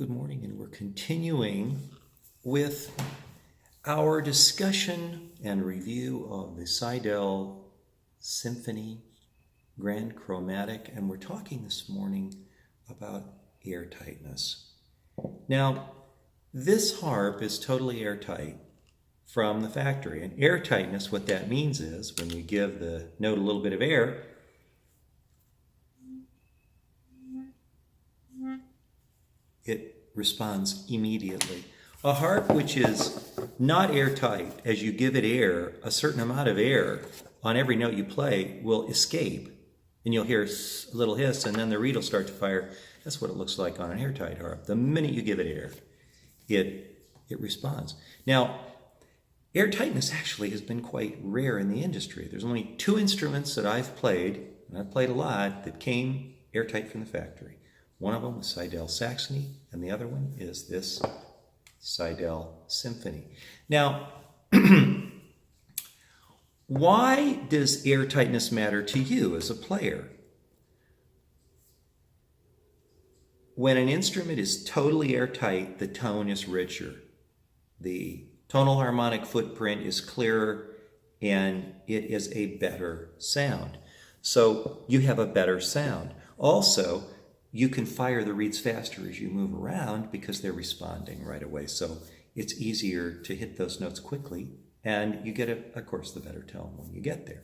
Good morning, and we're continuing with our discussion and review of the Seydel Symphony Grand Chromatic, and we're talking this morning about airtightness. Now, this harp is totally airtight from the factory, and airtightness, what that means is when you give the note a little bit of air, it responds immediately. A harp which is not airtight, as you give it air, a certain amount of air on every note you play will escape, and you'll hear a little hiss, and then the reed will start to fire. That's what it looks like on an airtight harp. The minute you give it air, it responds. Now, airtightness actually has been quite rare in the industry. There's only two instruments that I've played, and I've played a lot, that came airtight from the factory. One of them was Seydel Symphony, and the other one is this Seydel Symphony. Now, why does airtightness matter to you as a player? When an instrument is totally airtight, the tone is richer. The tonal harmonic footprint is clearer, and it is a better sound. So you have a better sound. Also, you can fire the reeds faster as you move around because they're responding right away. So it's easier to hit those notes quickly, and you get, of course, the better tone when you get there.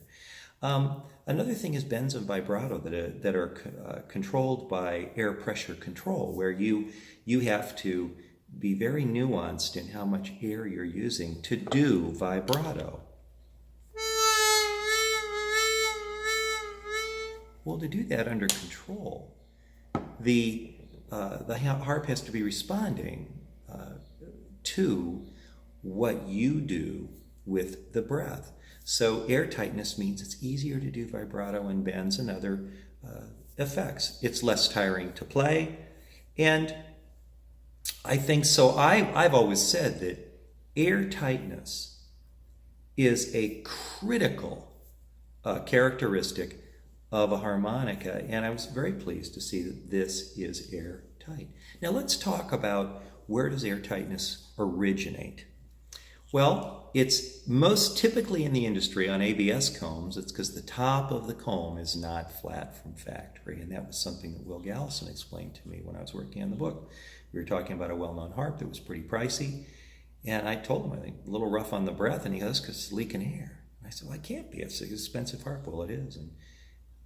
Another thing is bends and vibrato that are controlled by air pressure control, where you have to be very nuanced in how much air you're using to do vibrato. Well, to do that under control, the harp has to be responding to what you do with the breath. So airtightness means it's easier to do vibrato and bends and other effects. It's less tiring to play, and I think so. I've always said that airtightness is a critical characteristic of a harmonica, and I was very pleased to see that this is airtight. Now let's talk about, where does airtightness originate? Well, it's most typically in the industry on ABS combs. It's because the top of the comb is not flat from factory, and that was something that Will Gallison explained to me when I was working on the book. We were talking about a well-known harp that was pretty pricey, and I told him, I think, a little rough on the breath, and he goes, because it's leaking air. And I said, well, it can't be. It's an expensive harp. Well, it is. And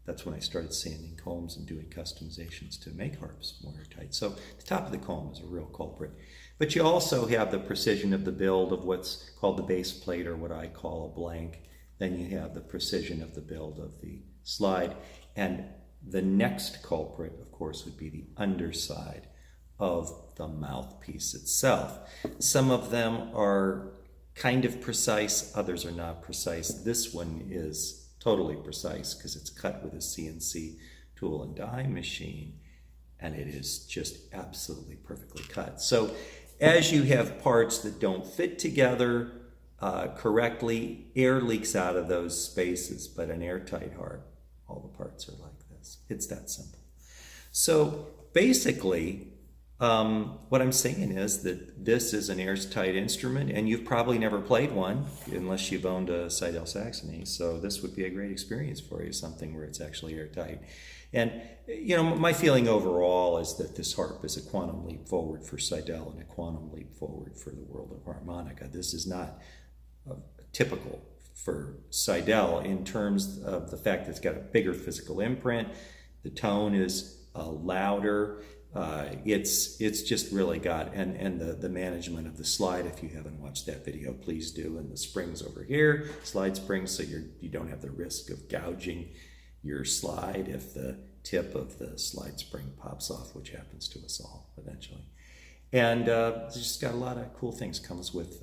that's when I started sanding combs and doing customizations to make harps more airtight. So the top of the comb is a real culprit. But you also have the precision of the build of what's called the base plate, or what I call a blank. Then you have the precision of the build of the slide. And the next culprit, of course, would be the underside of the mouthpiece itself. Some of them are kind of precise, others are not precise. This one is totally precise because it's cut with a CNC tool and die machine, and it is just absolutely perfectly cut. So as you have parts that don't fit together correctly, air leaks out of those spaces, but an airtight harp, all the parts are like this. It's that simple. So basically, what I'm saying is that this is an airtight instrument, and you've probably never played one unless you've owned a Seydel Symphony. So this would be a great experience for you, something where it's actually airtight. And you know, my feeling overall is that this harp is a quantum leap forward for Seydel and a quantum leap forward for the world of harmonica. This is not typical for Seydel in terms of the fact that it's got a bigger physical imprint. The tone is louder. It's just really got, and the management of the slide, if you haven't watched that video, please do. And the springs over here, slide springs, so you don't have the risk of gouging your slide if the tip of the slide spring pops off, which happens to us all eventually. And it's just got a lot of cool things. Comes with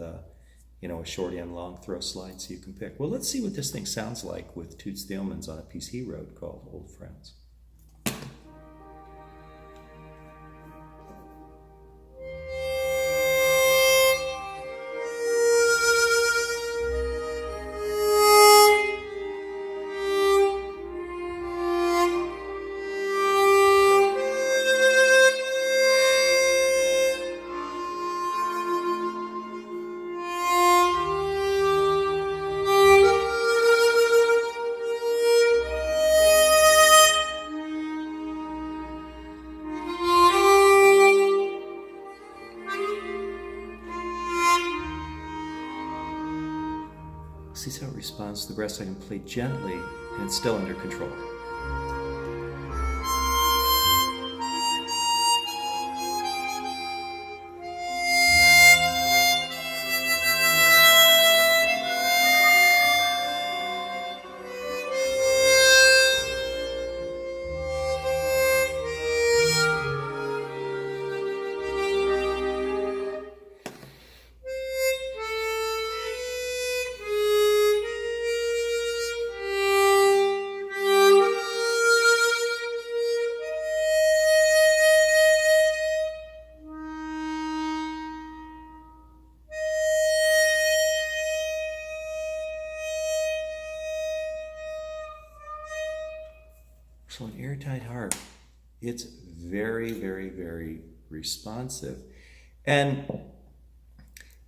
you know, a short and long throw slide, so you can pick. Well, let's see what this thing sounds like with Toots Thielmans on a piece he wrote called Old Friends. See how it responds to the breath? I can play gently and it's still under control. So an airtight harp, it's very, very, very responsive. And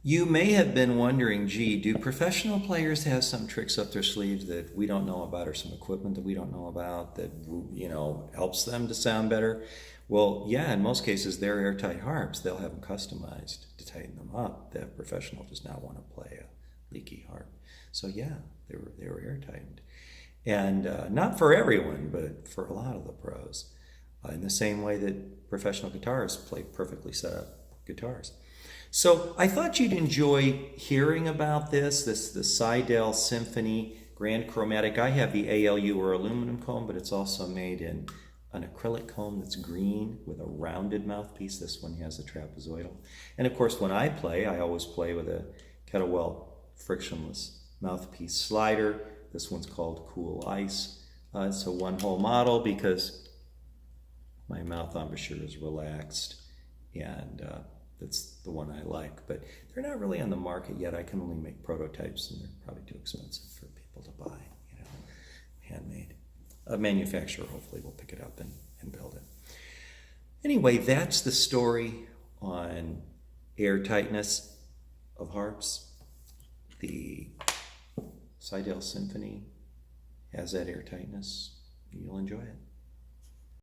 you may have been wondering, gee, do professional players have some tricks up their sleeves that we don't know about, or some equipment that we don't know about that, you know, helps them to sound better? Well, yeah, in most cases, they're airtight harps. They'll have them customized to tighten them up. The professional does not want to play a leaky harp. So yeah, they were airtightened. And not for everyone, but for a lot of the pros. In the same way that professional guitarists play perfectly set up guitars. So I thought you'd enjoy hearing about this, the Seydel Symphony Grand Chromatic. I have the ALU or aluminum comb, but it's also made in an acrylic comb that's green with a rounded mouthpiece. This one has a trapezoidal. And of course, when I play, I always play with a Kettlewell frictionless mouthpiece slider. This one's called Cool Ice. It's a one-hole model because my mouth embouchure is relaxed, and that's the one I like. But they're not really on the market yet. I can only make prototypes, and they're probably too expensive for people to buy, you know, handmade. A manufacturer hopefully will pick it up and build it. Anyway, that's the story on airtightness of harps. The Seydel Symphony has that airtightness. You'll enjoy it.